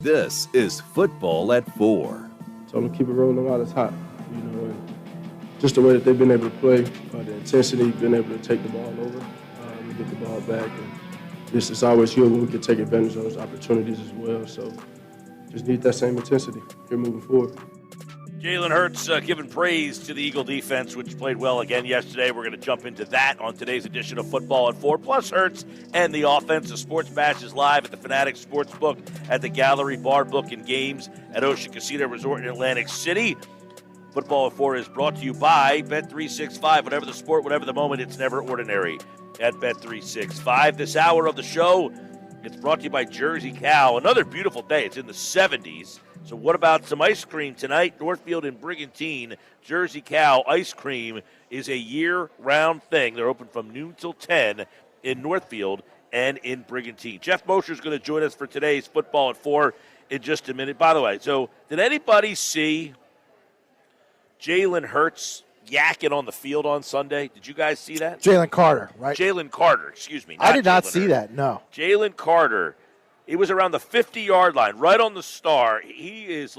This is Football at 4. Told them to keep it rolling while it's hot, and just the way that they've been able to play, the intensity, been able to take the ball over, we get the ball back, and this is always here when we can take advantage of those opportunities as well. So just need that same intensity here moving forward. Jalen Hurts giving praise to the Eagle defense, which played well again yesterday. We're going to jump into that on today's edition of Football at 4. Plus Hurts and the offense. The Sports Bash is live at the Fanatics Sportsbook at the Gallery Bar, Book, and Games at Ocean Casino Resort in Atlantic City. Football at 4 is brought to you by Bet365. Whatever the sport, whatever the moment, it's never ordinary at Bet365. This hour of the show, it's brought to you by Jersey Cow. Another beautiful day. It's in the 70s. So what about some ice cream tonight? Northfield and Brigantine, Jersey Cow ice cream is a year-round thing. They're open from noon till 10 in Northfield and in Brigantine. Geoff Mosher is going to join us for today's Football at 4 in just a minute. By the way, so did anybody see Jalen Hurts yakking on the field on Sunday? Did you guys see that? Jalen Carter, right? Jalen Carter, excuse me. I did not Jalen see Hurts. that, no. Jalen Carter. He was around the 50-yard line, right on the star. He is,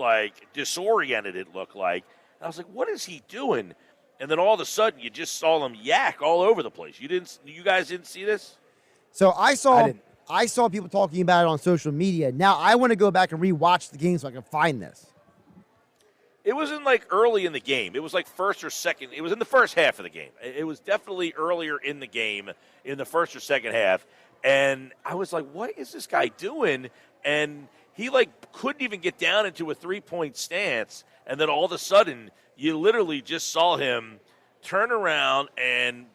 disoriented, it looked like. And I was like, what is he doing? And then all of a sudden, you just saw him yak all over the place. You guys didn't see this? So I saw people talking about it on social media. Now I want to go back and rewatch the game so I can find this. It wasn't, early in the game. It was, first or second. It was in the first half of the game. It was definitely earlier in the game, in the first or second half. And I was like, what is this guy doing? And he, couldn't even get down into a three-point stance. And then all of a sudden, you literally just saw him turn around and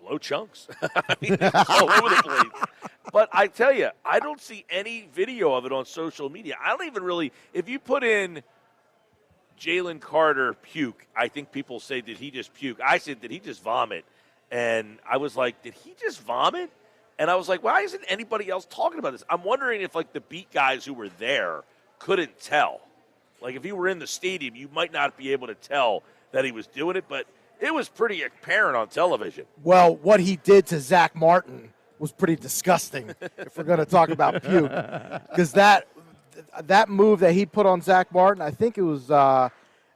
blow chunks. I mean, it was all over the place. But I tell you, I don't see any video of it on social media. I don't even really – if you put in Jalen Carter puke, I think people say, did he just puke? I said, did he just vomit? And I was like, did he just vomit? And I was like, why isn't anybody else talking about this? I'm wondering if, the beat guys who were there couldn't tell. If he were in the stadium, you might not be able to tell that he was doing it, but it was pretty apparent on television. Well, what he did to Zach Martin was pretty disgusting, if we're going to talk about puke. Because that move that he put on Zach Martin, I think it was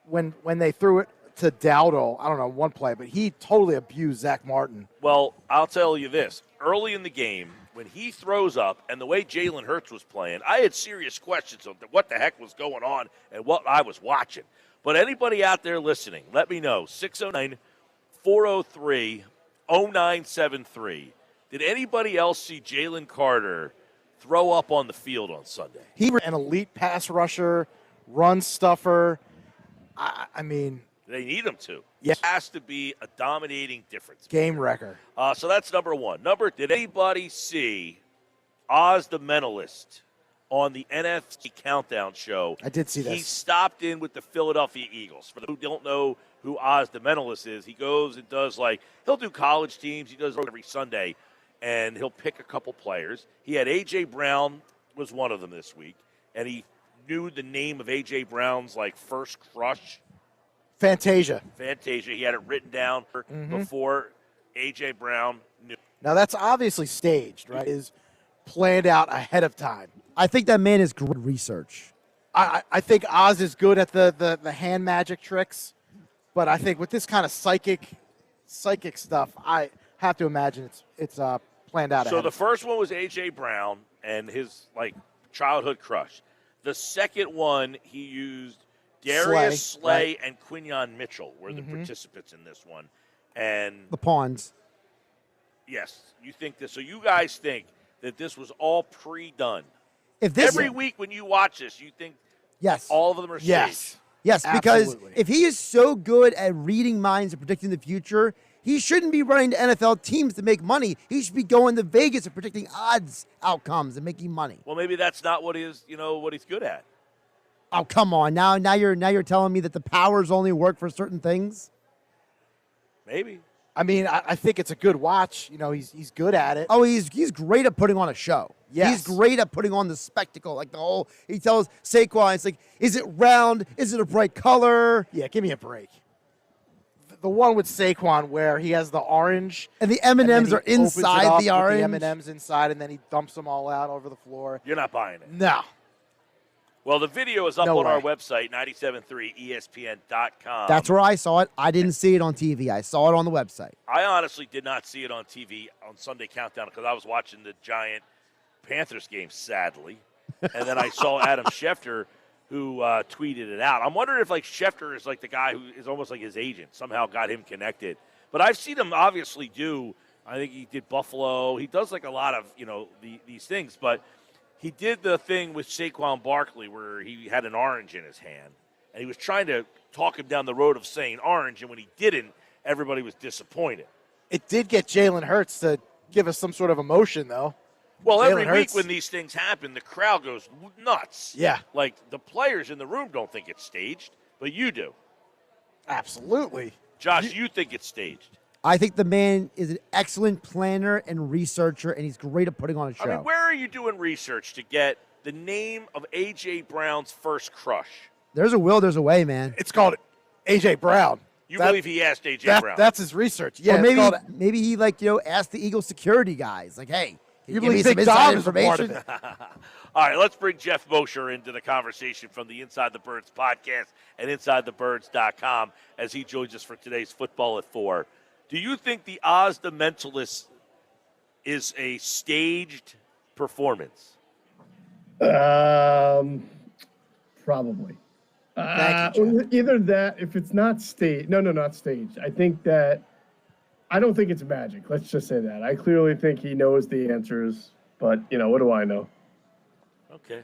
when they threw it to Dowdle, I don't know, one play, but he totally abused Zach Martin. Well, I'll tell you this. Early in the game, when he throws up and the way Jalen Hurts was playing, I had serious questions on what the heck was going on and what I was watching. But anybody out there listening, let me know. 609-403-0973. Did anybody else see Jalen Carter throw up on the field on Sunday? He was an elite pass rusher, run stuffer. I mean, they need him to. Yeah. It has to be a dominating difference. Game wrecker. So that's number one. Did anybody see Oz the Mentalist on the NFC Countdown show? I did see this. He stopped in with the Philadelphia Eagles. For those who don't know who Oz the Mentalist is, he goes and does he'll do college teams. He does it every Sunday, and he'll pick a couple players. He had A.J. Brown was one of them this week, and he knew the name of A.J. Brown's first crush. Fantasia. He had it written down before A.J. Brown knew. Now, that's obviously staged, right? Is planned out ahead of time. I think that man is good research. I think Oz is good at the hand magic tricks, but I think with this kind of psychic stuff, I have to imagine it's planned out. So the first one was A.J. Brown and his childhood crush. The second one he used Darius Slay and Quinyon Mitchell were the participants in this one, and The pawns. yes, you think this. So you guys think that this was all pre-done? If this Every week when you watch this, you think yes, all of them are staged? yes, because Absolutely. if he is so good at reading minds and predicting the future, he shouldn't be running to NFL teams to make money. He should be going to Vegas and predicting odds outcomes and making money. Well, maybe that's not what he's good at. Oh, come on! Now you're telling me that the powers only work for certain things. Maybe. I mean, I think it's a good watch. He's good at it. Oh, he's great at putting on a show. Yes. He's great at putting on the spectacle. He tells Saquon, it's is it round? Is it a bright color? Yeah, give me a break. the one with Saquon where he has the orange And the and then M&Ms he are opens it inside up the with orange. The M&Ms inside, and then he dumps them all out over the floor. You're not buying it. No. Well, the video is up No on our way. website, 973ESPN.com. That's where I saw it. I didn't see it on TV. I saw it on the website. I honestly did not see it on TV on Sunday Countdown because I was watching the Giant Panthers game, sadly. And then I saw Adam Schefter, who tweeted it out. I'm wondering if, like, Schefter is like the guy who is almost like his agent, somehow got him connected. But I've seen him obviously do, I think he did Buffalo. He does, like, a lot of, these things. But he did the thing with Saquon Barkley where he had an orange in his hand, and he was trying to talk him down the road of saying orange, and when he didn't, everybody was disappointed. It did get Jalen Hurts to give us some sort of emotion, though. Well, every Jalen week Hurts. when these things happen, the crowd goes nuts. Yeah. Like, the players in the room don't think it's staged, but you do. Absolutely. Josh, you think it's staged. I think the man is an excellent planner and researcher, and he's great at putting on a show. I mean, where are you doing research to get the name of A.J. Brown's first crush? There's a will, there's a way, man. It's called A.J. Brown. You believe he asked A.J. Brown? That's his research. Yeah, Or it's called- maybe he asked the Eagles security guys, like, hey, can you give me believe some Big inside Dom is a part of information? All right, let's bring Geoff Mosher into the conversation from the Inside the Birds podcast and InsideTheBirds.com as he joins us for today's Football at 4. Do you think the Oz the Mentalist is a staged performance? Probably. Thank you, Jeff. Either that, if it's not staged. No, not staged. I don't think it's magic. Let's just say that. I clearly think he knows the answers, but, what do I know? Okay.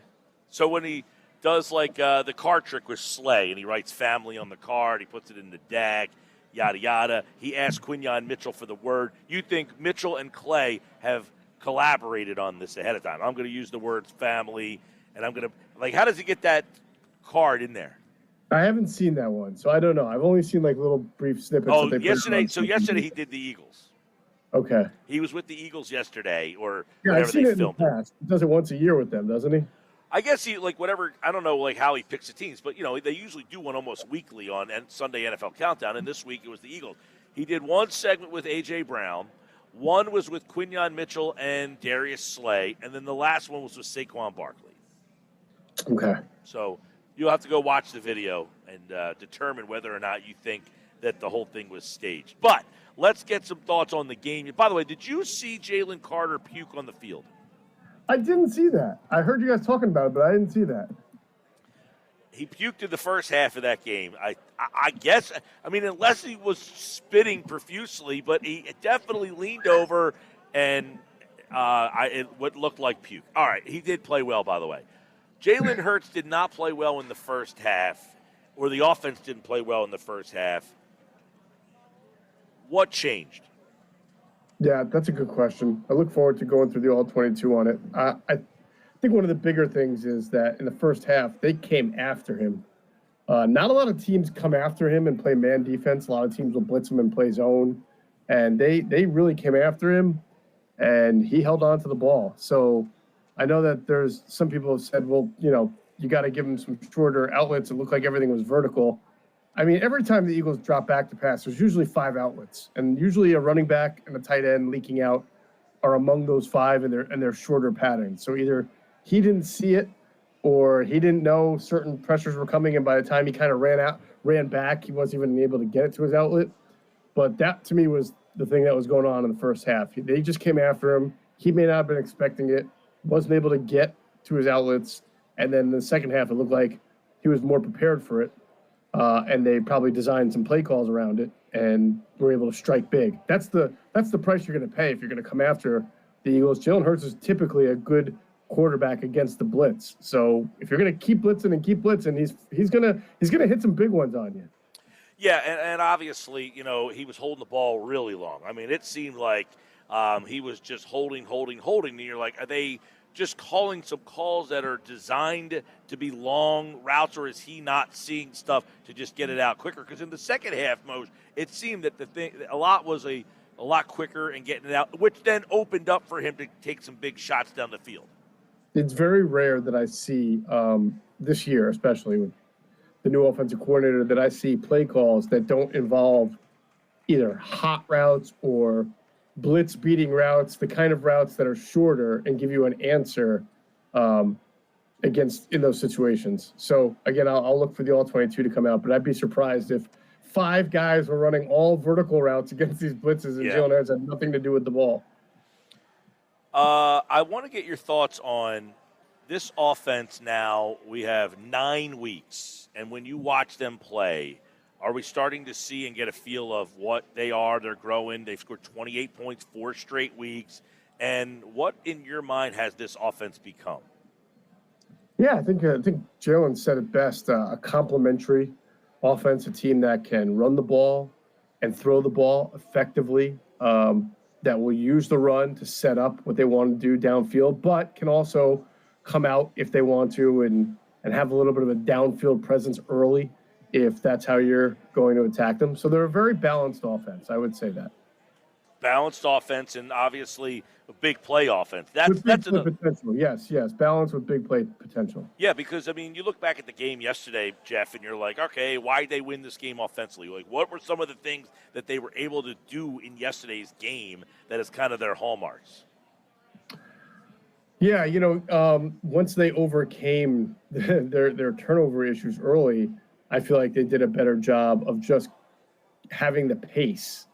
So when he does the card trick with Slay and he writes family on the card, he puts it in the DAG, yada, yada. He asked Quinyon Mitchell for the word. You think Mitchell and Clay have collaborated on this ahead of time? I'm going to use the words family, and I'm going to, how does he get that card in there? I haven't seen that one, so I don't know. I've only seen little brief snippets. Oh, that they yesterday. So yesterday he did the Eagles. Okay. He was with the Eagles yesterday, or Yeah, whenever I've seen they it in the filmed it. past. He does it once a year with them, doesn't he? I guess he whatever. I don't know how he picks the teams, but they usually do one almost weekly on Sunday NFL Countdown, and this week it was the Eagles. He did one segment with A.J. Brown, one was with Quinyon Mitchell and Darius Slay, and then the last one was with Saquon Barkley. Okay. So you'll have to go watch the video and determine whether or not you think that the whole thing was staged. But let's get some thoughts on the game. By the way, did you see Jalen Carter puke on the field? I didn't see that. I heard you guys talking about it, but I didn't see that. He puked in the first half of that game. I guess, unless he was spitting profusely, but he definitely leaned over and what looked like puke. All right, he did play well, by the way. Jalen Hurts did not play well in the first half, or the offense didn't play well in the first half. What changed? Yeah, that's a good question. I look forward to going through the all-22 on it. I think one of the bigger things is that in the first half, they came after him. Not a lot of teams come after him and play man defense. A lot of teams will blitz him and play zone. And they really came after him, and he held on to the ball. So I know that there's some people have said, well, you got to give him some shorter outlets. It looked like everything was vertical. Every time the Eagles drop back to pass, there's usually 5 outlets, and usually a running back and a tight end leaking out are among those 5 in their shorter patterns. So either he didn't see it, or he didn't know certain pressures were coming, and by the time he kind of ran back, he wasn't even able to get it to his outlet. But that to me was the thing that was going on in the first half. They just came after him. He may not have been expecting it, wasn't able to get to his outlets, and then in the second half, it looked like he was more prepared for it. And they probably designed some play calls around it and were able to strike big. That's the price you're going to pay if you're going to come after the Eagles. Jalen Hurts is typically a good quarterback against the blitz. So if you're going to keep blitzing, he's going to hit some big ones on you. Yeah, and obviously, he was holding the ball really long. It seemed like he was just holding. And you're like, are they just calling some calls that are designed to be long routes, or is he not seeing stuff to just get it out quicker? Because in the second half, Mose, it seemed that a lot was a lot quicker and getting it out, which then opened up for him to take some big shots down the field. It's very rare that I see this year, especially with the new offensive coordinator, that I see play calls that don't involve either hot routes or blitz beating routes, the kind of routes that are shorter and give you an answer against in those situations. So again, I'll look for the all-22 to come out, but I'd be surprised if 5 guys were running all vertical routes against these blitzes and Jalen Hurts had nothing to do with the ball. I want to get your thoughts on this offense now. We have 9 weeks, and when you watch them play, are we starting to see and get a feel of what they are? They're growing. They've scored 28 points 4 straight weeks. And what, in your mind, has this offense become? Yeah, I think Jalen said it best. A complementary offense, a team that can run the ball and throw the ball effectively, that will use the run to set up what they want to do downfield, but can also come out if they want to and have a little bit of a downfield presence early if that's how you're going to attack them. So they're a very balanced offense. I would say that. Balanced offense and obviously a big play offense. That's potential. Yes. Balance with big play potential. Yeah, because, I mean, you look back at the game yesterday, Geoff, and you're like, okay, why did they win this game offensively? Like, what were some of the things that they were able to do in yesterday's game that is kind of their hallmarks? Yeah, once they overcame their turnover issues early, I feel like they did a better job of just having the pace,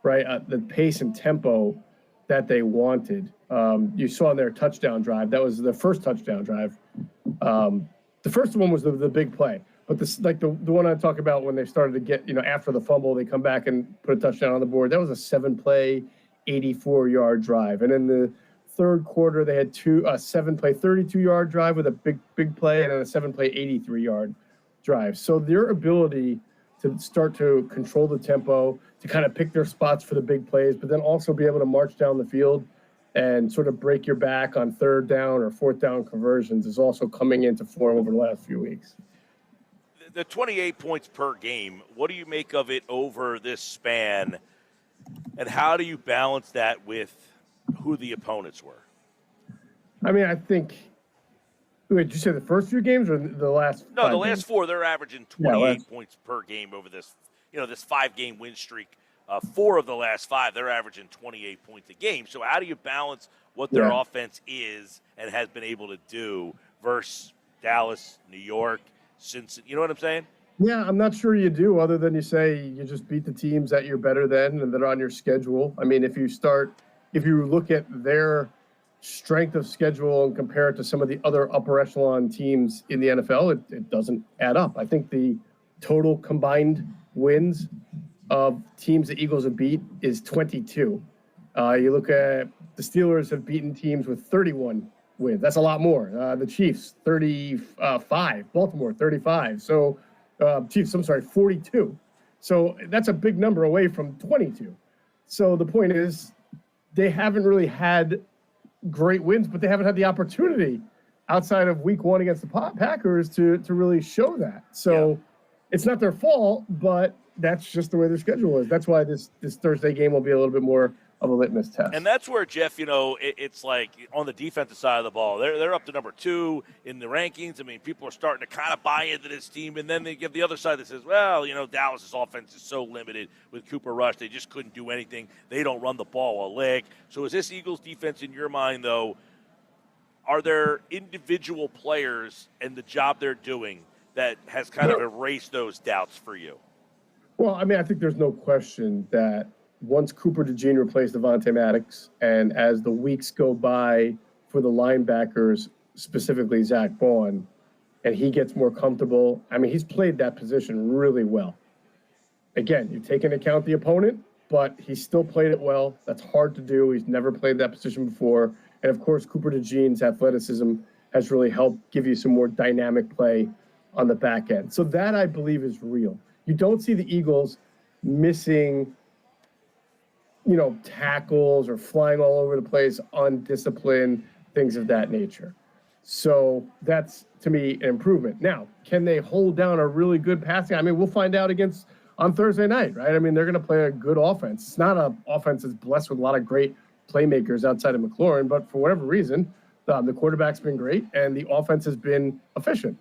right? The pace and tempo that they wanted. You saw in their touchdown drive, that was the first touchdown drive. The first one was the big play, but the one I talk about when they started to get, after the fumble, they come back and put a touchdown on the board. That was a 7-play, 84-yard drive. And in the third quarter, they had a 7-play, 32-yard drive with a big play and then a 7-play, 83-yard drive. So their ability to start to control the tempo, to kind of pick their spots for the big plays, but then also be able to march down the field and sort of break your back on third down or fourth down conversions is also coming into form over the last few weeks. The 28 points per game, what do you make of it over this span, and how do you balance that with who the opponents were? I mean, I think – wait, did you say the first few games or the last No, 5 the last games? 4, they're averaging 28 points per game over this, this 5-game win streak. 4 of the last 5, they're averaging 28 points a game. So how do you balance what their offense is and has been able to do versus Dallas, New York, Cincinnati? You know what I'm saying? Yeah, I'm not sure you do, other than you say you just beat the teams that you're better than and that are on your schedule. I mean, if you look at their strength of schedule and compare it to some of the other upper echelon teams in the NFL, it doesn't add up. I think the total combined wins of teams the Eagles have beat is 22. You look at the Steelers have beaten teams with 31 wins. That's a lot more. The Chiefs, 35. Baltimore, 35. So Chiefs, 42. So that's a big number away from 22. So the point is they haven't really had great wins, but they haven't had the opportunity outside of week 1 against the Packers to really show that. So it's not their fault, but that's just the way their schedule is. That's why this Thursday game will be a little bit more of a litmus test. And that's where, Geoff, it's like on the defensive side of the ball, they're up to number 2 in the rankings. I mean, people are starting to kind of buy into this team, and then they give the other side that says, well, Dallas's offense is so limited with Cooper Rush, they just couldn't do anything. They don't run the ball a lick. So is this Eagles defense, in your mind, though, are there individual players and the job they're doing that has kind of erased those doubts for you? Well, I mean, I think there's no question that once Cooper DeJean replaced Devontae Maddox, and as the weeks go by for the linebackers, specifically Zach Vaughn, and he gets more comfortable, I mean, he's played that position really well. Again, you take into account the opponent, but he still played it well. That's hard to do. He's never played that position before. And, of course, Cooper DeJean's athleticism has really helped give you some more dynamic play on the back end. So that, I believe, is real. You don't see the Eagles missing, tackles or flying all over the place, undisciplined, things of that nature. So that's, to me, an improvement. Now, can they hold down a really good passing? I mean, we'll find out on Thursday night, right? I mean, they're going to play a good offense. It's not an offense that's blessed with a lot of great playmakers outside of McLaurin, but for whatever reason, the quarterback's been great and the offense has been efficient.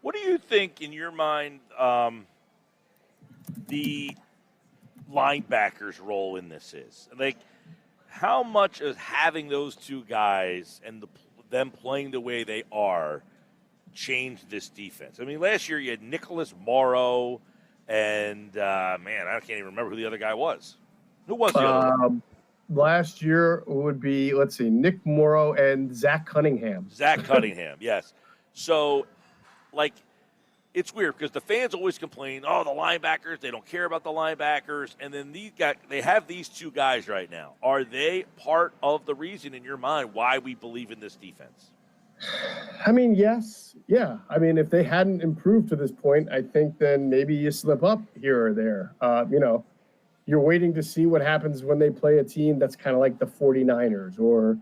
What do you think, in your mind, the linebackers' role in this is. Like, how much is having those two guys and them playing the way they are changed this defense? I mean, last year you had Nicholas Morrow and, man, I can't even remember who the other guy was. Who was the other one? Last year would be, let's see, Nick Morrow and Zach Cunningham. Zach Cunningham, yes. So, like, it's weird because the fans always complain, oh, the linebackers, they don't care about the linebackers. And then they have these two guys right now. Are they part of the reason in your mind why we believe in this defense? I mean, yes. Yeah. I mean, if they hadn't improved to this point, I think then maybe you slip up here or there. You're waiting to see what happens when they play a team that's kind of like the 49ers or,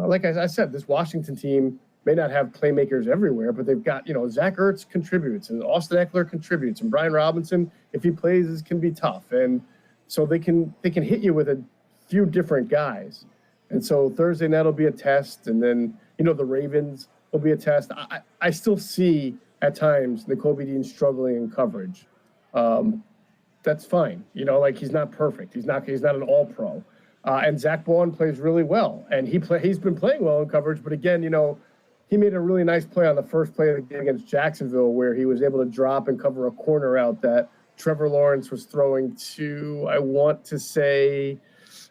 like I said, this Washington team may not have playmakers everywhere, but they've got, Zach Ertz contributes and Austin Eckler contributes and Brian Robinson, if he plays, can be tough. And so they can hit you with a few different guys. And so Thursday night will be a test. And then, the Ravens will be a test. I still see at times Nakobe Dean struggling in coverage. That's fine. He's not perfect. He's not an all-pro. And Zach Bowen plays really well. And he's been playing well in coverage. But again, he made a really nice play on the first play of the game against Jacksonville where he was able to drop and cover a corner out that Trevor Lawrence was throwing to, I want to say,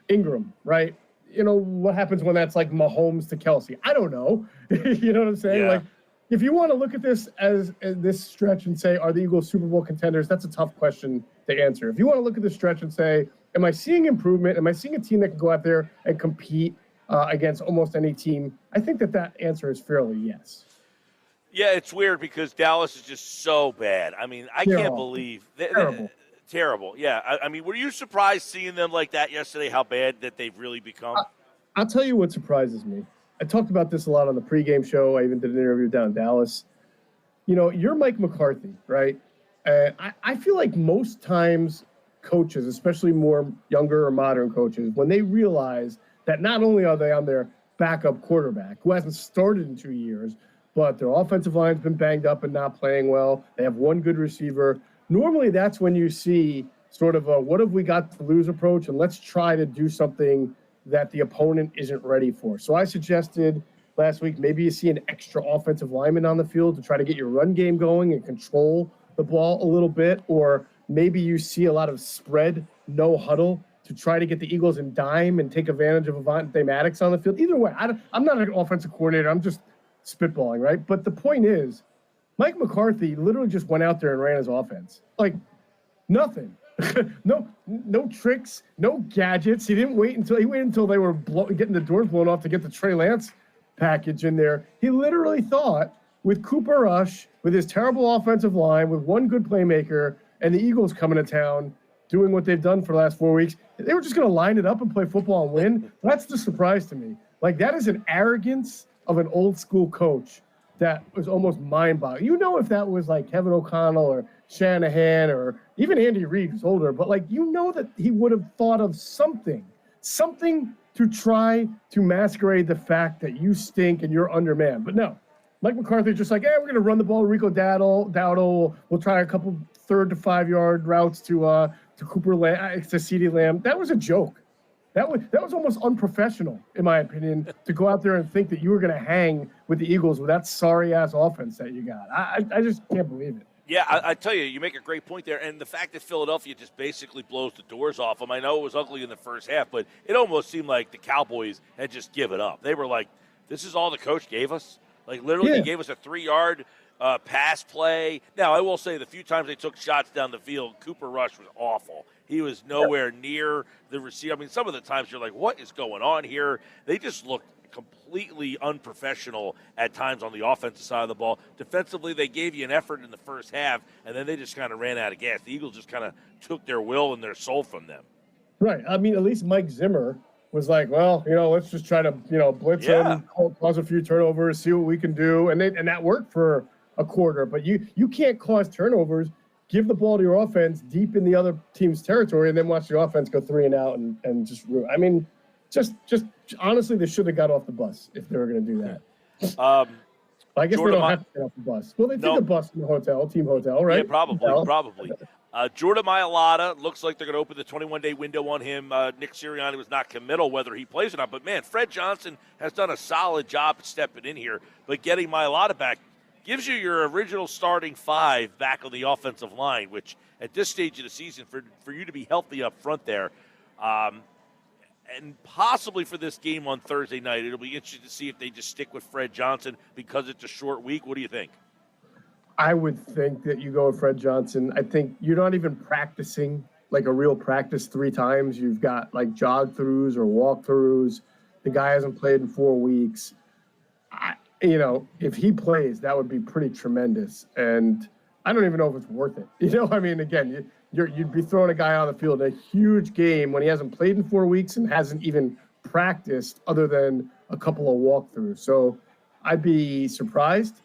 Ingram, right? What happens when that's like Mahomes to Kelsey? I don't know. You know what I'm saying? Yeah. Like, if you want to look at this as this stretch and say, are the Eagles Super Bowl contenders? That's a tough question to answer. If you want to look at this stretch and say, am I seeing improvement? Am I seeing a team that can go out there and compete against almost any team? I think that answer is fairly yes. Yeah, it's weird because Dallas is just so bad. I mean, I can't believe terrible. Yeah, I mean, were you surprised seeing them like that yesterday? How bad that they've really become? I'll tell you what surprises me. I talked about this a lot on the pregame show. I even did an interview down in Dallas. You're Mike McCarthy, right? And I feel like most times coaches, especially more younger or modern coaches, when they realize that not only are they on their backup quarterback, who hasn't started in 2 years, but their offensive line's been banged up and not playing well. They have one good receiver. Normally that's when you see sort of a what have we got to lose approach, and let's try to do something that the opponent isn't ready for. So I suggested last week maybe you see an extra offensive lineman on the field to try to get your run game going and control the ball a little bit, or maybe you see a lot of spread, no huddle, to try to get the Eagles in dime and take advantage of Avonte Maddox on the field. Either way, I'm not an offensive coordinator. I'm just spitballing, right? But the point is, Mike McCarthy literally just went out there and ran his offense. Like, nothing. No tricks, no gadgets. He waited until they were getting the doors blown off to get the Trey Lance package in there. He literally thought with Cooper Rush, with his terrible offensive line, with one good playmaker, and the Eagles coming to town doing what they've done for the last 4 weeks, they were just going to line it up and play football and win. That's the surprise to me. Like, that is an arrogance of an old school coach that was almost mind-boggling. If that was like Kevin O'Connell or Shanahan or even Andy Reid, who's older, but that he would have thought of something to try to masquerade the fact that you stink and you're undermanned. But no, Mike McCarthy's just like, we're going to run the ball. Rico Dowdle. We'll try a couple 3rd to 5 yard routes to CeeDee Lamb. That was a joke. That was almost unprofessional, in my opinion, to go out there and think that you were going to hang with the Eagles with that sorry-ass offense that you got. I just can't believe it. Yeah, I tell you, you make a great point there. And the fact that Philadelphia just basically blows the doors off them, I know it was ugly in the first half, but it almost seemed like the Cowboys had just given up. They were like, this is all the coach gave us? Like, literally, he gave us a 3-yard pass play. Now, I will say the few times they took shots down the field, Cooper Rush was awful. He was nowhere near the receiver. I mean, some of the times you're like, what is going on here? They just looked completely unprofessional at times on the offensive side of the ball. Defensively, they gave you an effort in the first half, and then they just kind of ran out of gas. The Eagles just kind of took their will and their soul from them. Right. I mean, at least Mike Zimmer was like, well, let's just try to, blitz him, cause a few turnovers, see what we can do. And that worked for a quarter. But you can't cause turnovers, give the ball to your offense deep in the other team's territory, and then watch the offense go 3 and out and just ruin. I mean, just honestly, they should have got off the bus if they were going to do that. I guess Jordan, they don't have to get off the bus. Well, they took the bus in the hotel, team hotel, right? Yeah, probably. Jordan Mailata, looks like they're going to open the 21-day window on him. Nick Sirianni was not committal whether he plays or not. But, man, Fred Johnson has done a solid job stepping in here. But getting Mailata back gives you your original starting 5 back on the offensive line, which at this stage of the season, for you to be healthy up front there, and possibly for this game on Thursday night, it'll be interesting to see if they just stick with Fred Johnson because it's a short week. What do you think? I would think that you go with Fred Johnson. I think you're not even practicing like a real practice 3 times. You've got like jog-throughs or walk-throughs. The guy hasn't played in 4 weeks. If he plays, that would be pretty tremendous. And I don't even know if it's worth it. Again, you'd be throwing a guy on the field in a huge game when he hasn't played in 4 weeks and hasn't even practiced other than a couple of walkthroughs. So I'd be surprised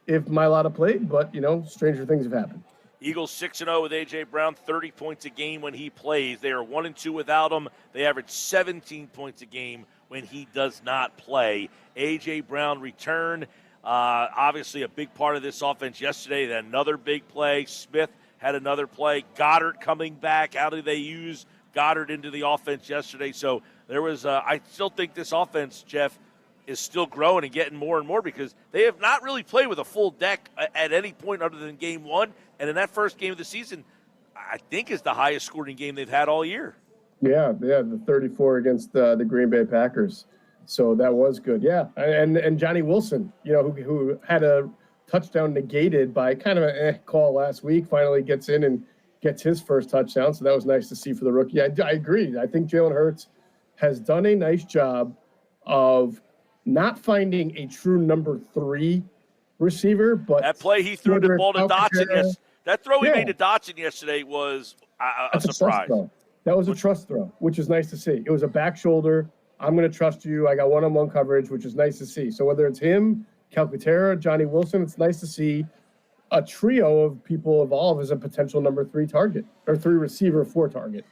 if Mailata played, but, stranger things have happened. Eagles 6-0 with A.J. Brown, 30 points a game when he plays. They are 1-2 without him. They average 17 points a game when he does not play. A.J. Brown return, obviously a big part of this offense yesterday. Then another big play. Smith had another play. Goddard coming back. How did they use Goddard into the offense yesterday? So there was I still think this offense, Geoff, is still growing and getting more and more because they have not really played with a full deck at any point other than game 1. And in that first game of the season, I think is the highest scoring game they've had all year. Yeah, the 34 against the Green Bay Packers. So that was good. Yeah, and Johnny Wilson, who had a touchdown negated by kind of a call last week, finally gets in and gets his first touchdown. So that was nice to see for the rookie. I agree. I think Jalen Hurts has done a nice job of not finding a true number 3 receiver, but that play he threw the ball to Dotson. That throw he made to Dotson yesterday was a surprise. That was a trust throw, which is nice to see. It was a back shoulder. I'm going to trust you. I got one-on-one coverage, which is nice to see. So whether it's him, Calcaterra, Johnny Wilson, it's nice to see a trio of people evolve as a potential number 3 target or 3 receiver 4 target.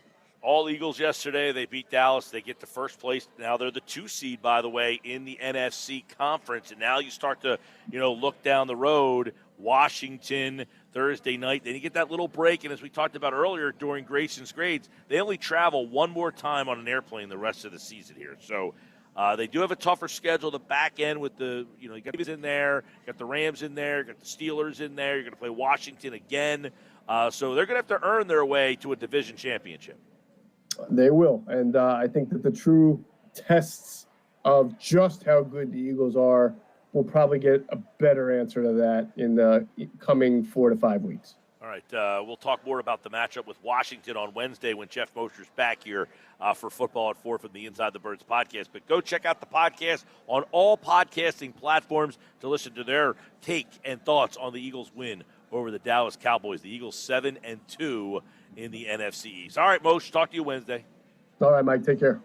All Eagles yesterday. They beat Dallas. They get to first place. Now they're the 2 seed, by the way, in the NFC conference. And now you start to, look down the road. Washington Thursday night. Then you get that little break. And as we talked about earlier during Grayson's grades, they only travel one more time on an airplane the rest of the season here. So they do have a tougher schedule. The back end with the, you got the in there, you got the Rams in there, you got the Steelers in there. You're going to play Washington again. So they're going to have to earn their way to a division championship. They will. And I think that the true tests of just how good the Eagles are will probably get a better answer to that in the coming 4 to 5 weeks. All right. We'll talk more about the matchup with Washington on Wednesday when Geoff Mosher's back here for Football at 4 from the Inside the Birds podcast. But go check out the podcast on all podcasting platforms to listen to their take and thoughts on the Eagles' win over the Dallas Cowboys. The Eagles 7-2 in the NFC East. All right, Moshe, talk to you Wednesday. All right, Mike, take care.